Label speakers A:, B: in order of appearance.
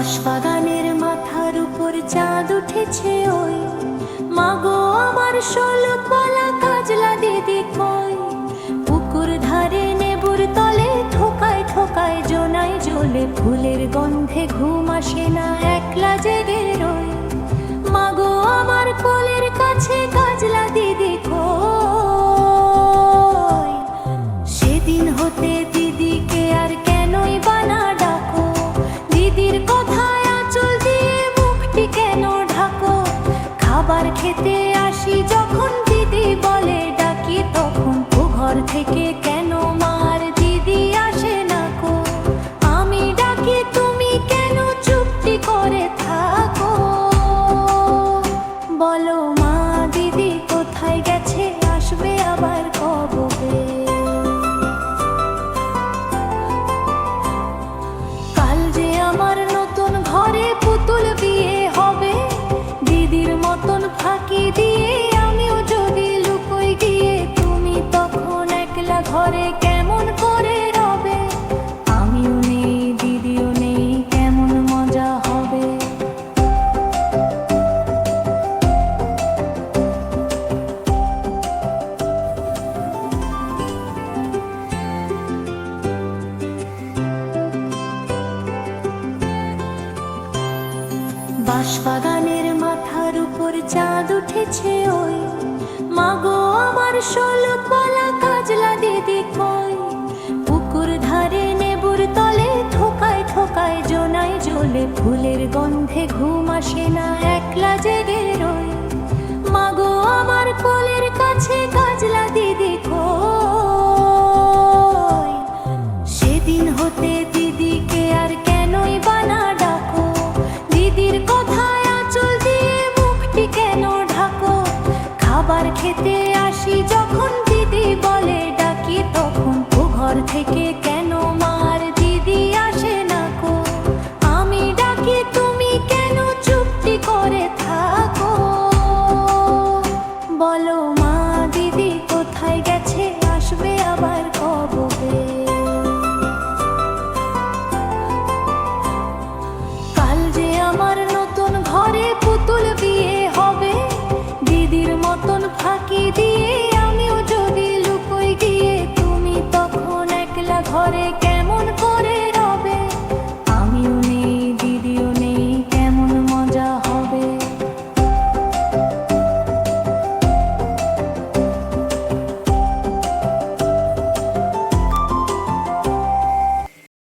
A: বাঁশবাগানের মাথার উপর চাঁদ উঠেছে ওই, মাগো আমার ষোলো পালা কাজলা দিদি কই। পুকুর ধারে নেবুর তলে ঠোকায় ঠোকায় জোনায় জ্বলে, ফুলের গন্ধে ঘুম আসে না একলা জেগে রই। মাগো আমার কোলের কাছে কাজলা দিদি কই। সেদিন হতে দিদিকে আর কেনই বানা ডাকো, দিদির কথায় আঁচল দিয়ে মুখটি কেন ঢাকো। খাবার খেতে আসি যখন দিদি বলে ডাকি, তখন ও ঘর থেকে কেন মার দিদি আসে না কো। আমি ডাকি তুমি কেন চুপটি করে থাকো। বলো মা দিদি কোথায় গেছে, আসবে আবার কবে। কাল যে আমার নতুন ঘরে পুতুল বিয়ে হবে, দিদির মতন ফাঁকি দিয়ে আমিও যদি লুকোই গিয়ে, তুমি তখন একলা ঘরে কেমন করে রবে। আমিও নেই দিদিও নেই, কেমন মজা হবে। বাঁশবাগানের মাথার উপর চাঁদ উঠেছে ওই, মাগো আমার ষোলো পালা কাজলা দিদি কই। পুকুর ধারে নেবুর তলে ঠোকায় ঠোকায় জোনায় জ্বলে, ফুলের গন্ধে ঘুম আসে না একলা জেগে রই। মাগো আমার কোলের কাছে কাজলা দিদি কই। সেদিন হতে দিদিকে আর কেনই বানা ডাকো, দিদির কথায় আঁচল দিয়ে মুখটি কেন ঢাকো। খাবার খেতে আসি যখন দিদি বলে ডাকি, তখন ও ঘর থেকে কেন মার দিদি আসে না কো। আমি ডাকি তুমি কেন চুপটি করে থাকো। বলো মা দিদি কোথায় গেছে, আসবে আবার কবে। কাল যে আমার নতুন ঘরে পুতুল বিয়ে হবে, দিদির মতন ফাঁকি দিয়ে